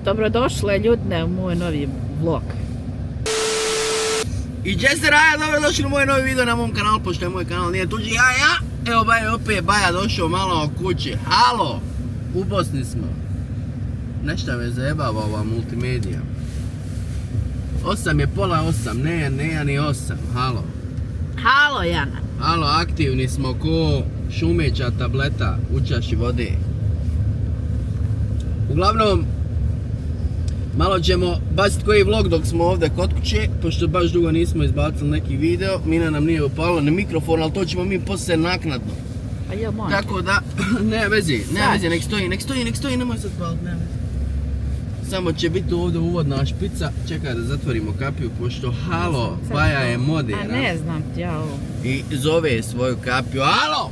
Dobrodošle ljudne u moj novi vlog. I gdje se Raja, dobrodošli u moj novi video na mom kanalu, pošto je moj kanal nije tuđi jaja. Evo Baja opet, Baja došao malo o kući. Halo, u Bosni smo. Nešto me zajebava ova multimedija. 8 je pola 8, ne ni 8, halo. Halo Jana. Halo, aktivni smo ko šumeća tableta u čaši vode. Uglavnom, malo ćemo baciti koji vlog dok smo ovdje kod kuće, pošto baš dugo nismo izbacili neki video. Mina nam nije upalila na mikrofon, ali to ćemo mi poslije naknadno. A jel molim? Tako da, ne vezi, nek stoji, nemoj se spalit, ne vezi. Samo će biti ovdje uvodna špica, čekaj da zatvorimo kapiju, pošto halo, Baja je moderna. A ne znam ti ja ovo. I zove svoju kapiju, halo!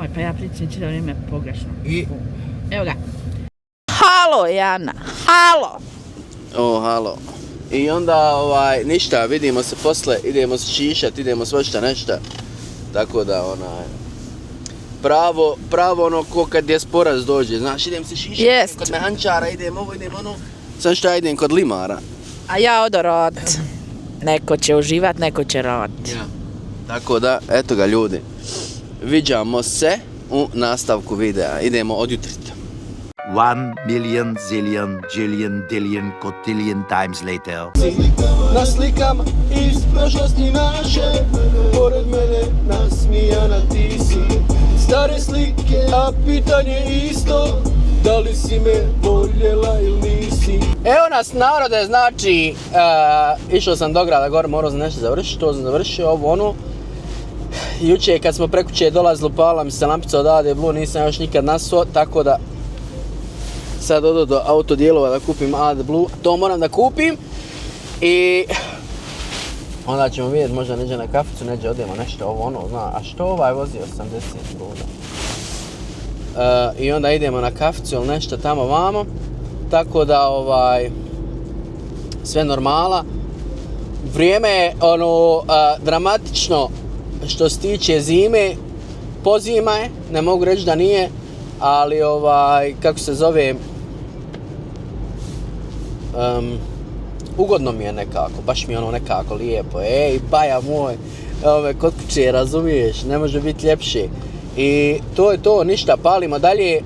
Oj, pa ja pričam čitavo vrijeme pogrešno. I... Evo ga. Halo Jana, halo! O, halo. I onda, ništa, vidimo se posle, idemo se šišat, idemo svašta nešta. Tako da, pravo ono ko kad je sporaz dođe, znaš, idem se šišat, Jest. Kod mehančara, idem ovo, idem ono. Sad šta idem kod limara. A ja odo rod. Neko će uživat, neko će rod. Ja. Tako da, eto ga ljudi. Viđamo se u nastavku videa, idemo od jutrita. 1 million zillion jillion dillion cotillion times later. Na slikama iz prošlosti naše, pored mene nasmijana ti si. Stare slike, a pitanje isto, da li si me voljela ili nisi. Evo nas narode, znači, išao sam do grada gore, morao sam nešto završiti, to sam završio, ovo ono. Juče kad smo prekuće dolazili, upala mi se lampica od AdBlue, nisam još nikad nasuo, tako da sad odo do autodijelova da kupim AdBlue, to moram da kupim i onda ćemo vidjeti, možda neđe na kaficu, neđe odemo nešto ovo ono, zna, a što ovaj vozi 80 bruda? I onda idemo na kaficu ili nešto tamo vamo, tako da sve normala. Vrijeme je dramatično što se tiče zime, pozima je, ne mogu reći da nije, ali kako se zove, ugodno mi je nekako, baš mi je ono nekako lijepo, ej Baja moj, kod kuće, razumiješ, ne može biti ljepše. I to je to, ništa, palimo dalje.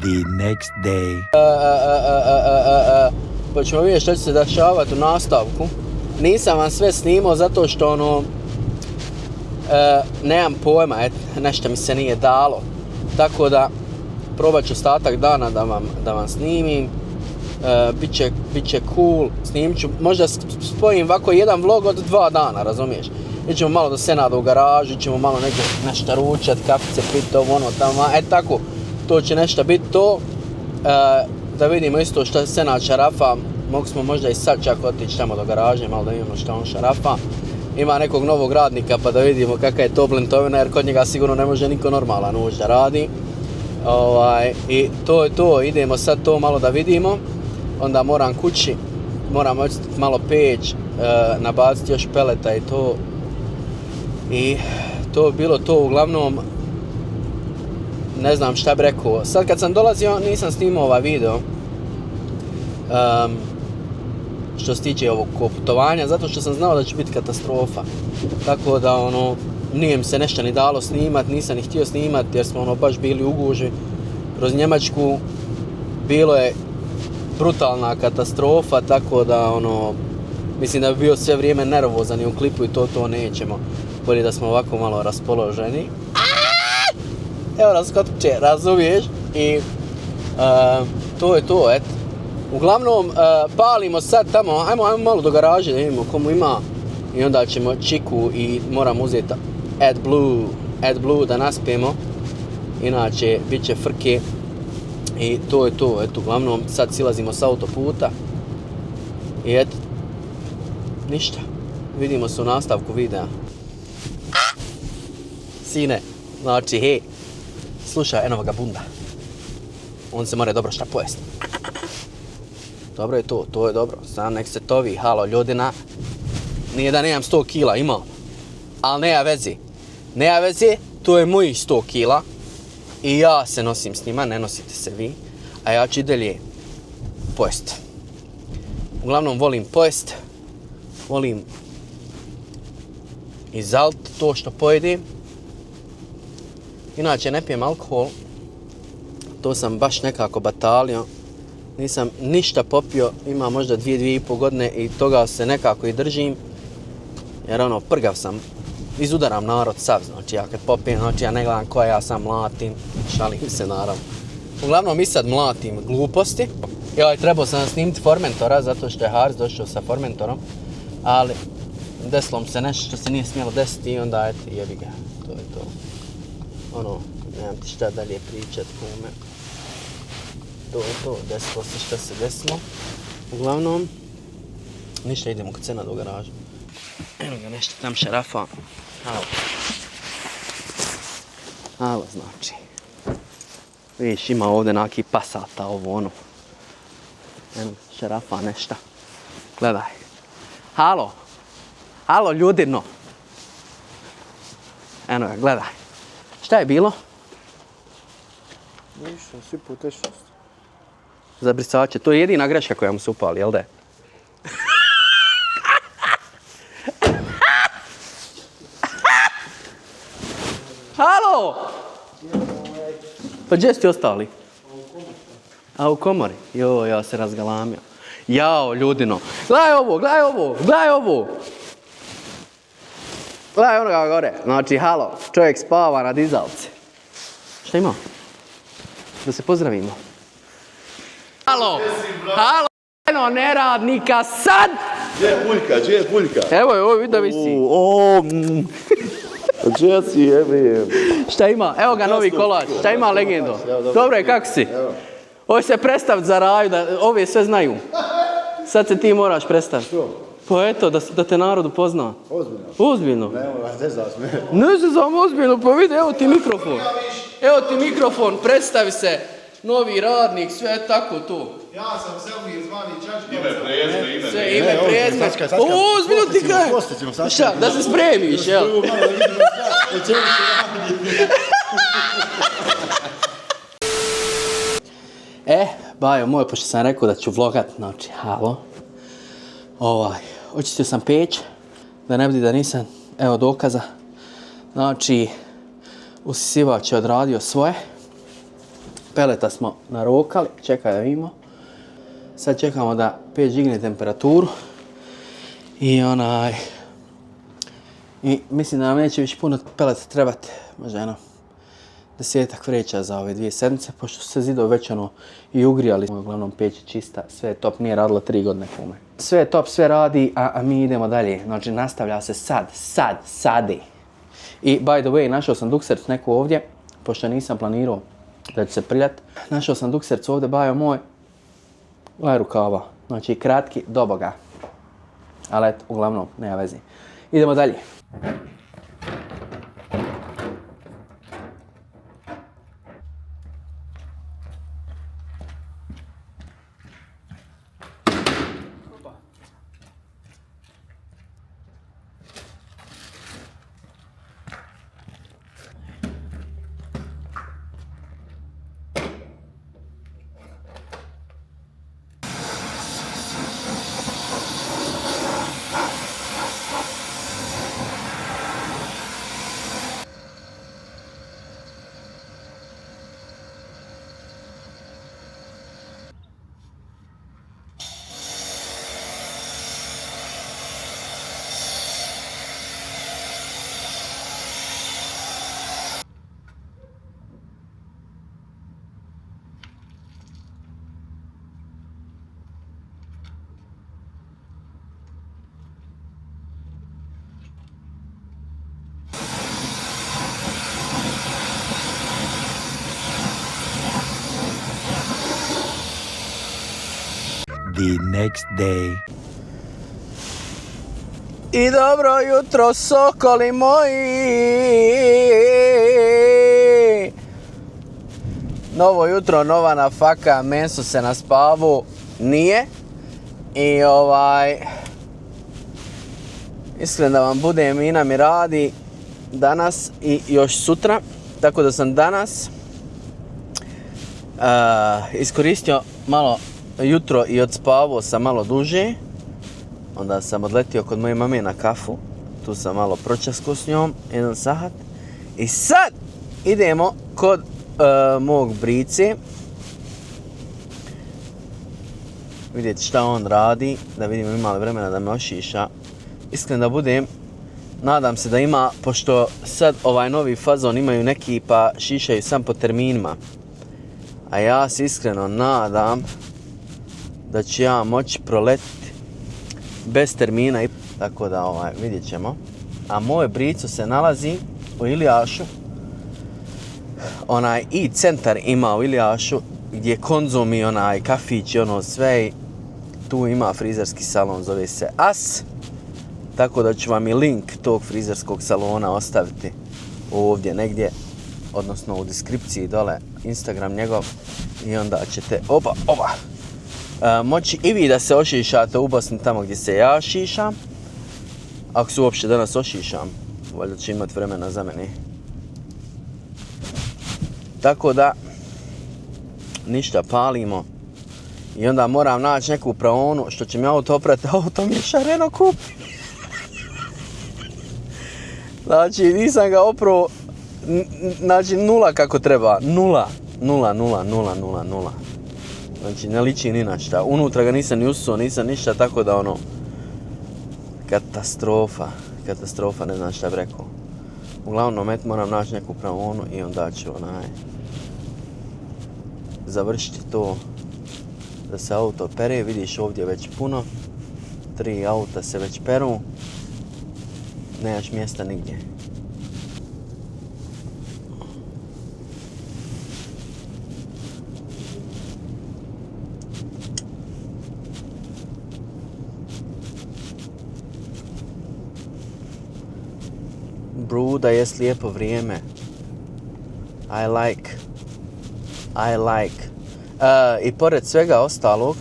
The next day. Pa ćemo vidjeti što će se dešavati u nastavku. Nisam vam sve snimao zato što nemam pojma, nešto mi se nije dalo. Tako da probat ću ostatak dana da vam snimim. Bit će cool, snimit ću, možda spojim ovako jedan vlog od 2 dana, razumiješ? Ićemo malo do Senada u garažu, ićemo malo nešto ručat, kafice pit, ovo ono tamo, tako, to će nešto biti to. Da vidimo isto što Senad šarafa, mogli smo možda i sad čak otići tamo do garaže, malo da vidimo što on šarafa. Ima nekog novog radnika pa da vidimo kakva je to blentovina, jer kod njega sigurno ne može niko normalan ući da radi. I to je to, idemo sad to malo da vidimo. Onda moram kući, moram očistiti malo peć, nabaciti još peleta i to. I to je bilo to, uglavnom, ne znam šta bi rekao. Sad kad sam dolazio nisam snimao ovaj video, što se tiče ovog putovanja, zato što sam znao da će biti katastrofa. Tako da nije mi se nešto ni dalo snimat, nisam ni htio snimat jer smo baš bili u gužvi kroz Njemačku. Bilo je brutalna katastrofa, tako da mislim da bi bio sve vrijeme nervozan i u klipu i to nećemo. Bolje da smo ovako malo raspoloženi. Evo nas kod kuće, razumiješ? I to je to, eto. Uglavnom, palimo sad tamo, ajmo malo do garaže da vidimo komu ima. I onda ćemo čiku i moram uzeti AdBlue da naspijemo. Inače, bit će frke. I to je to, eto, uglavnom sad silazimo s autoputa. I eto, ništa. Vidimo se u nastavku videa. Sine, znači, hej, slušaj, eno ga bunda. On se mora dobro šta pojesti. Dobro je to je dobro. Sam nek se tovi, halo, ljudina. Nije da nemam 100 kila, imam. Ali nema veze, to je mojih 100 kila. I ja se nosim s njima, ne nosite se vi. a ja ću i dalje pojest. Uglavnom volim pojest, volim izalt to što pojedem. Inače ne pijem alkohol, to sam baš nekako batalio. Nisam ništa popio, ima možda 2,5 godine i toga se nekako i držim. Jer ono, prgav sam, izudaram narod sav, znači ja kad popijem, znači ja ne gledam koja ja sam mlatim, šalim se naravno. Uglavnom i sad mlatim gluposti. Joj, trebao sam snimiti Formentora zato što je Haris došao sa Formentorom, ali desilo mi se nešto što se nije smjelo desiti i onda eto, jebi ga, to je to. Ono, nemam ti šta dalje pričat, kume. To je to, desilo se što se desilo. Uglavnom, ništa, idemo kod Senada u garažu. Evo ga nešto tam šarafa. Alo znači. Vidiš, ima ovdje neki Passata, ovo ono. Evo šarafa nešta. Gledaj. Halo. Halo ljudino. Eno ga, gledaj. Šta je bilo? Ništa, svi po tečnost. Za brisače. To je jedina greška koja mu se upali, jel da je? Halo! Pa gdje ste ostali? A u komori? Jo, ja se razgalamio. Jao, ljudino. Gledaj ovo, gledaj ovo, gledaj ovo. Gledaj onoga gore. Znači, halo, čovjek spava na dizalci. Šta ima? Da se pozdravimo. Halo, halo, eno neradnika sad! Gdje je Puljka, gdje je Puljka? Evo je, ovo vidi da visi. Gdje si, jebe? Šta ima? Evo ga novi kolač. Šta ima legendo? Dobro je, kako si? Ovo se predstaviti za raju, da ove sve znaju. Sad se ti moraš predstaviti. Što? Pa eto, da te narod upozna. Ozbiljno? Ozbiljno. Ne znam me. Ne znam ozbiljno, pa vidi, evo ti mikrofon. Evo ti mikrofon, predstavi se. Novi radnik, sve tako to. Ja sam Selmir zvani Čačkovac. Ime, prezme, ime. Sve ime, prezme. Ozbiljno ti kaj? Šta, da se spremiš, jel? Bajo moj, pošto sam rekao da ću vlogat, znači, halo. Očistio sam peć, da ne bude da nisam, evo dokaza. Znači, usisivač je odradio svoje. Peleta smo narokali, čekaj da vidimo. Sad čekamo da peć digne temperaturu. I mislim da nam neće više puno peleta trebati, možda jedno 10-ak vreća za ove 2 sedmice, pošto su se zidovi već i ugrijali. Uglavnom peć je čista, sve je top, nije radila 3 godine kume. Sve je top, sve radi, a mi idemo dalje. Znači nastavlja se sadi. I by the way, našao sam dukserc neku ovdje, pošto nisam planirao da ću se priljat. Našao sam dukserc ovdje, bajo moj, gledaj rukava, znači kratki do boga. Ali eto, uglavnom, nema veze. Idemo dalje. The next day. I dobro jutro, sokoli moji. Novo jutro, nova nafaka, meso se na spavu nije. I iskren da vam bude, Mina mi radi danas i još sutra. Tako da sam danas Iskoristio malo jutro i odspavao sam malo duže. Onda sam odletio kod moje mame na kafu. Tu sam malo pročaskao s njom, 1 sat. I sad idemo kod mog brice. Vidjeti šta on radi, da vidimo ima li vremena da me ošiša. Iskren da budem, nadam se da ima, pošto sad ovaj novi fazon imaju neki pa šišaju sam po terminima. A ja se iskreno nadam da ću ja moći proletiti bez termina, tako da vidjet ćemo. A moje brico se nalazi u Ilijašu. Onaj i-centar ima u Ilijašu gdje Konzum i onaj kafić i ono sve. Tu ima frizerski salon, zove se As. Tako da ću vam i link tog frizerskog salona ostaviti ovdje negdje. Odnosno u deskripciji dole Instagram njegov. I onda ćete moći i vi da se ošišate u Bosni tamo gdje se ja šišam. Ako se uopće danas ošišam, valjda će imati vremena za mene. Tako da, ništa, palimo. I onda moram naći neku praonu što će mi auto oprati. Auto mi je šareno kupi. Znači, nisam ga oprao, znači 0 kako treba. 0. Znači, ne liči ni na šta. Unutra ga nisam ni usuo, nisam ništa, tako da ono... Katastrofa, ne znam šta bi rekao. Uglavnom, moram naći neku praonu i onda ću završiti to da se auto pere. Vidiš ovdje već puno. 3 auta se već peru. Nemaš mjesta nigdje. Bruda je lijepo vrijeme. I like. I pored svega ostalog,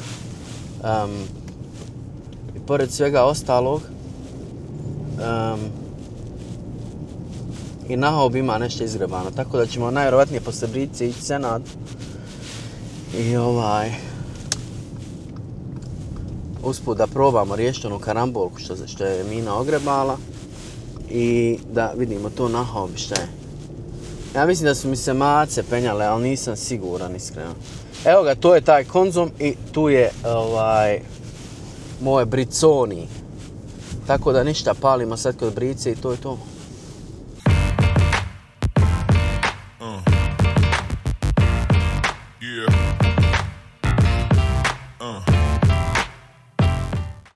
i na hob ima nešto izgrebano, tako da ćemo najvjerovatnije posle brice ići Senad i usput da probamo riješiti onu karambolku što je Mina ogrebala i da vidimo to na hob šta je. Ja mislim da su mi se mace penjale, ali nisam siguran iskreno. Evo ga, to je taj Konzum i tu je moje briconi. Tako da ništa, palimo sad kod brice i to je to.